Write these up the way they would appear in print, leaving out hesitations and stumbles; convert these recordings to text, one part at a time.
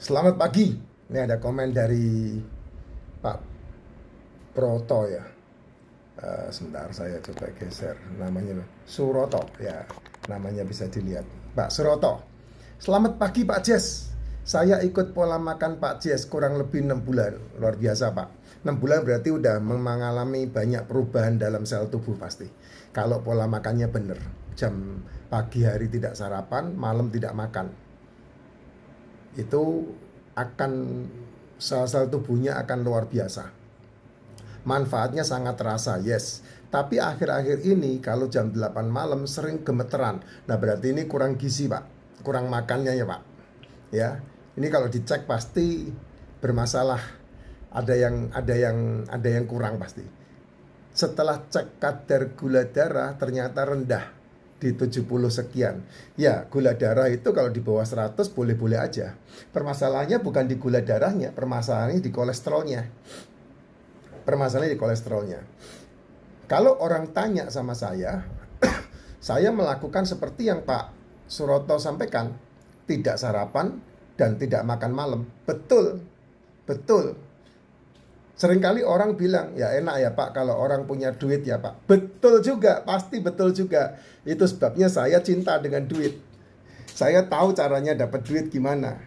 Selamat pagi. Ini ada komen dari Pak Proto ya. Sebentar saya coba geser namanya Suroto ya. Namanya bisa dilihat. Pak Suroto. Selamat pagi Pak Jes. Saya ikut pola makan Pak Jes kurang lebih 6 bulan. Luar biasa Pak. 6 bulan berarti udah mengalami banyak perubahan dalam sel tubuh pasti. Kalau pola makannya benar. Jam pagi hari tidak sarapan, malam tidak makan, itu akan sel-sel tubuhnya akan luar biasa. Manfaatnya sangat terasa, yes. Tapi akhir-akhir ini kalau jam 8 malam sering gemeteran. Nah, berarti ini kurang gizi, Pak. Kurang makannya ya, Pak. Ya. Ini kalau dicek pasti bermasalah. Ada yang kurang pasti. Setelah cek kadar gula darah ternyata rendah di 70 sekian. Ya, gula darah itu kalau di bawah 100 boleh-boleh aja. Permasalahannya bukan di gula darahnya, permasalahannya di kolesterolnya. Permasalahannya di kolesterolnya. Kalau orang tanya sama saya melakukan seperti yang Pak Suroto sampaikan, tidak sarapan dan tidak makan malam. Betul. Betul. Seringkali orang bilang, ya enak ya Pak kalau orang punya duit ya Pak. Betul juga, pasti betul juga. Itu sebabnya saya cinta dengan duit. Saya tahu caranya dapat duit gimana.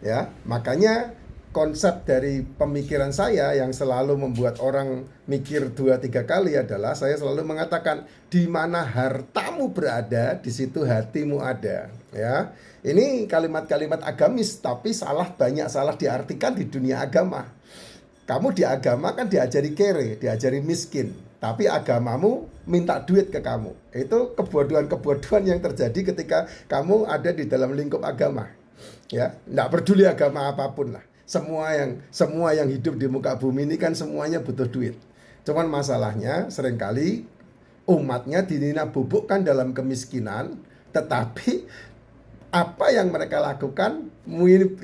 Ya, makanya konsep dari pemikiran saya yang selalu membuat orang mikir 2-3 kali adalah saya selalu mengatakan di mana hartamu berada, di situ hatimu ada. Ya, ini kalimat-kalimat agamis tapi banyak salah diartikan di dunia agama. Kamu di agama kan diajari kere, diajari miskin, tapi agamamu minta duit ke kamu. Itu kebodohan-kebodohan yang terjadi ketika kamu ada di dalam lingkup agama. Ya, nggak peduli agama apapun lah. Semua yang hidup di muka bumi ini kan semuanya butuh duit. Cuman masalahnya seringkali umatnya dinabubukkan dalam kemiskinan, tetapi apa yang mereka lakukan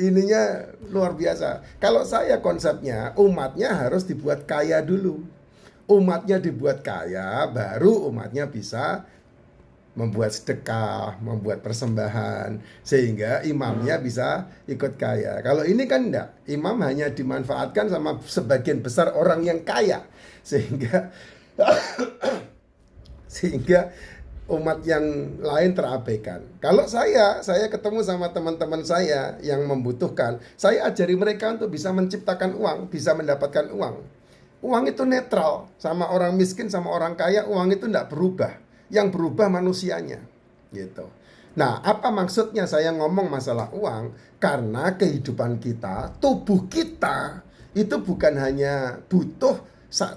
ininya luar biasa. Kalau saya konsepnya umatnya harus dibuat kaya dulu. Umatnya dibuat kaya, baru umatnya bisa membuat sedekah, membuat persembahan, sehingga imamnya bisa ikut kaya. Kalau ini kan enggak, imam hanya dimanfaatkan sama sebagian besar orang yang kaya, sehingga sehingga umat yang lain terabaikan. Kalau saya ketemu sama teman-teman saya yang membutuhkan, saya ajari mereka untuk bisa menciptakan uang, bisa mendapatkan uang. Uang itu netral, sama orang miskin sama orang kaya, uang itu tidak berubah. Yang berubah manusianya, gitu. Nah, apa maksudnya saya ngomong masalah uang? Karena kehidupan kita, tubuh kita itu bukan hanya butuh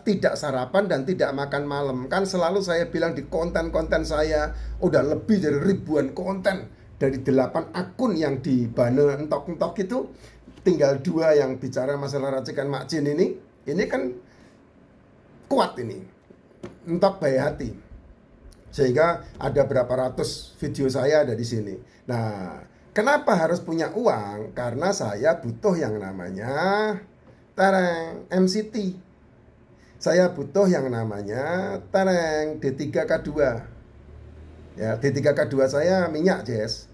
tidak sarapan dan tidak makan malam. Kan selalu saya bilang di konten-konten saya, udah lebih dari ribuan konten. Dari 8 akun yang di Bane entok-entok itu, tinggal 2 yang bicara masalah racikan Mak Jin ini. Ini kan kuat ini, entok baik hati. Sehingga ada berapa ratus video saya ada di sini. Nah, kenapa harus punya uang? Karena saya butuh yang namanya MCT. Saya butuh yang namanya D3K2. Ya, D3K2 saya minyak, Jess.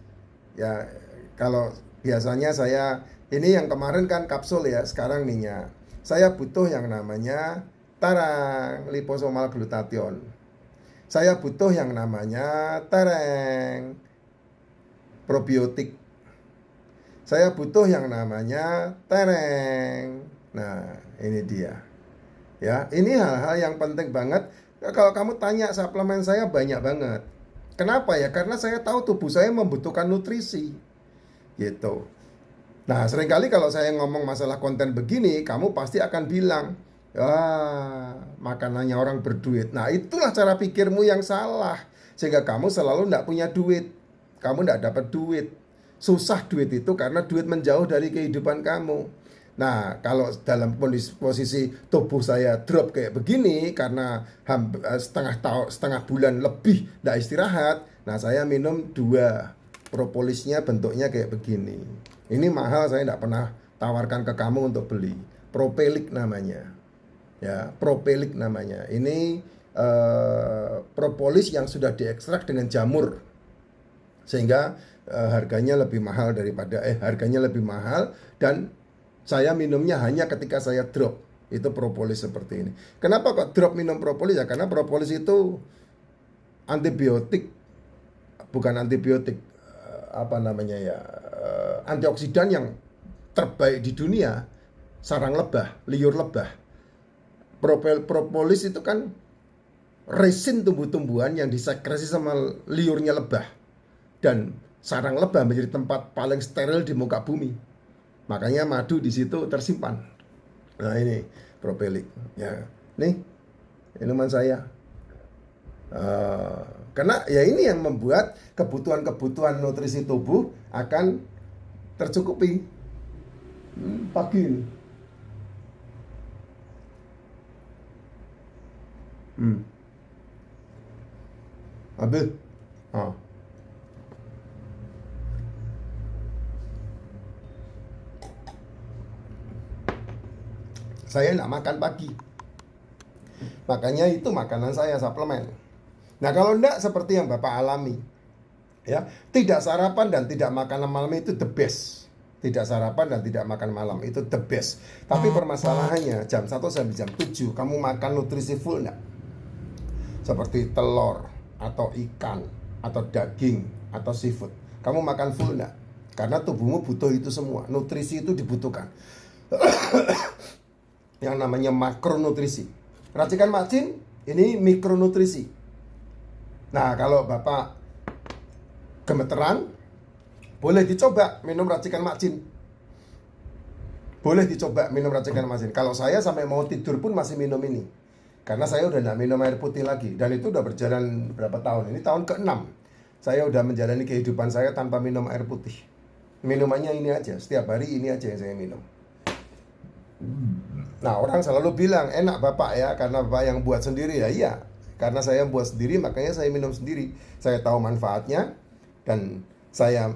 Ya, kalau biasanya saya ini yang kemarin kan kapsul ya, sekarang minyak. Saya butuh yang namanya liposomal glutathione. Saya butuh yang namanya probiotik. Saya butuh yang namanya Nah, ini dia. Ya, ini hal-hal yang penting banget. Kalau kamu tanya suplemen saya banyak banget. Kenapa ya? Karena saya tahu tubuh saya membutuhkan nutrisi. Gitu. Nah, seringkali kalau saya ngomong masalah konten begini, kamu pasti akan bilang, "Wah, makanannya orang berduit." Nah, itulah cara pikirmu yang salah. Sehingga kamu selalu tidak punya duit. Kamu tidak dapat duit. Susah duit itu karena duit menjauh dari kehidupan kamu. Nah, kalau dalam posisi tubuh saya drop kayak begini karena setengah bulan lebih tidak istirahat, nah saya minum 2 propolisnya bentuknya kayak begini. Ini mahal, saya tidak pernah tawarkan ke kamu untuk beli. Propolik namanya, ya propolik namanya. Ini propolis yang sudah diekstrak dengan jamur, sehingga harganya lebih mahal harganya lebih mahal, dan saya minumnya hanya ketika saya drop. Itu propolis seperti ini. Kenapa kok drop minum propolis? Ya karena propolis itu antibiotik, bukan antibiotik, apa namanya ya, antioksidan yang terbaik di dunia. Sarang lebah, liur lebah. Propolis itu kan resin tumbuh-tumbuhan yang disekresi sama liurnya lebah, dan sarang lebah menjadi tempat paling steril di muka bumi. Makanya madu di situ tersimpan. Nah ini propolis ya, nih minuman saya. Karena ya ini yang membuat kebutuhan nutrisi tubuh akan tercukupi pagi ini. Ambil. Saya nggak makan pagi, makanya itu makanan saya suplemen. Nah kalau enggak seperti yang Bapak alami, ya, tidak sarapan dan tidak makan malam itu the best. Tidak sarapan dan tidak makan malam itu the best. Tapi permasalahannya jam 1 sampai jam 7 kamu makan nutrisi full enggak? Seperti telur atau ikan atau daging atau seafood. Kamu makan full enggak? Karena tubuhmu butuh itu semua. Nutrisi itu dibutuhkan. Yang namanya makronutrisi. Racikan macin ini mikronutrisi. Nah kalau Bapak gemeteran, boleh dicoba minum racikan macin. Boleh dicoba minum racikan macin. Kalau saya sampai mau tidur pun masih minum ini, karena saya udah gak minum air putih lagi. Dan itu udah berjalan berapa tahun? Ini tahun ke-6 saya udah menjalani kehidupan saya tanpa minum air putih. Minumannya ini aja, setiap hari ini aja yang saya minum. Nah orang selalu bilang, enak Bapak ya, karena Bapak yang buat sendiri. Ya iya, karena saya buat sendiri makanya saya minum sendiri. Saya tahu manfaatnya, dan saya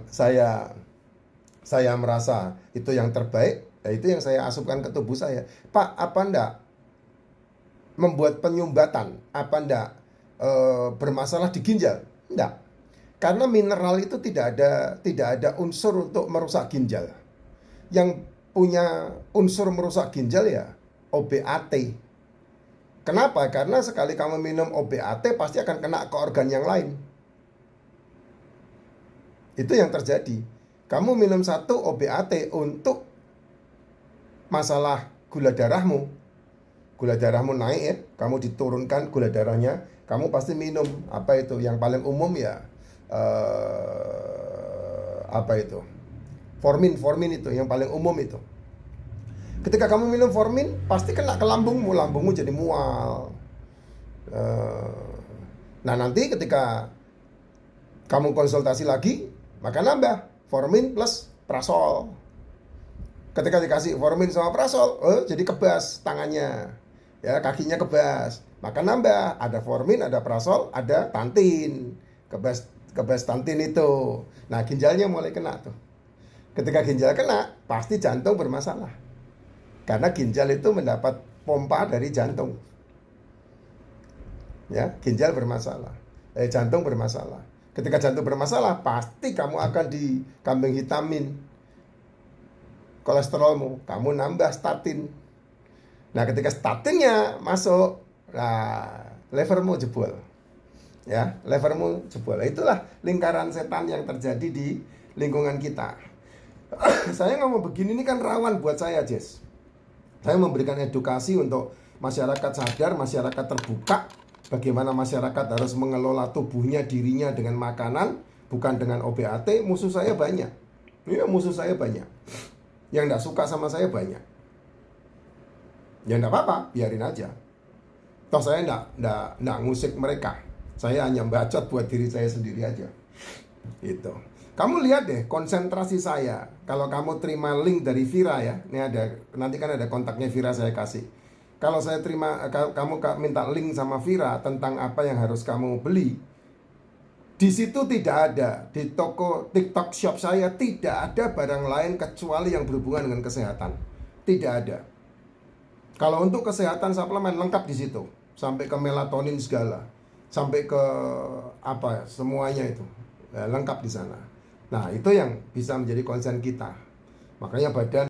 merasa itu yang terbaik. Ya itu yang saya asupkan ke tubuh saya. Pak, apa ndak membuat penyumbatan? Apa ndak bermasalah di ginjal? Ndak. Karena mineral itu tidak ada unsur untuk merusak ginjal. Yang punya unsur merusak ginjal ya OBAT. Kenapa? Karena sekali kamu minum OBAT pasti akan kena ke organ yang lain. Itu yang terjadi. Kamu minum satu OBAT untuk masalah gula darahmu. Gula darahmu naik ya, kamu diturunkan gula darahnya, kamu pasti minum apa itu yang paling umum ya, apa itu? Formin itu yang paling umum itu. Ketika kamu minum formin, pasti kena ke lambungmu jadi mual. Nah nanti ketika kamu konsultasi lagi, maka nambah formin plus prasol. Ketika dikasih formin sama prasol, jadi kebas tangannya, ya kakinya kebas. Maka nambah, ada formin, ada prasol, ada tantin, kebas tantin itu. Nah ginjalnya mulai kena tuh. Ketika ginjal kena, pasti jantung bermasalah. Karena ginjal itu mendapat pompa dari jantung. Ya, ginjal bermasalah. Jantung bermasalah. Ketika jantung bermasalah, pasti kamu akan dikambing hitamin kolesterolmu. Kamu nambah statin. Nah, ketika statinnya masuk, nah, levermu jebol. Ya, levermu jebol. Itulah lingkaran setan yang terjadi di lingkungan kita. Saya ngomong begini ini kan rawan buat saya, Jess. Saya memberikan edukasi untuk masyarakat sadar, masyarakat terbuka. Bagaimana masyarakat harus mengelola tubuhnya, dirinya dengan makanan, bukan dengan OBAT. Musuh saya banyak. Iya, musuh saya banyak. Yang gak suka sama saya banyak. Ya gak apa-apa, biarin aja. Toh saya gak ngusik mereka. Saya hanya bacot buat diri saya sendiri aja. Gitu. Kamu lihat deh konsentrasi saya. Kalau kamu terima link dari Vira ya, ini ada, nanti kan ada kontaknya Vira saya kasih. Kalau saya terima, kamu minta link sama Vira tentang apa yang harus kamu beli, di situ tidak ada, di toko TikTok shop saya tidak ada barang lain kecuali yang berhubungan dengan kesehatan. Tidak ada. Kalau untuk kesehatan suplemen lengkap di situ, sampai ke melatonin segala, sampai ke apa semuanya itu ya, lengkap di sana. Nah, itu yang bisa menjadi concern kita. Makanya badan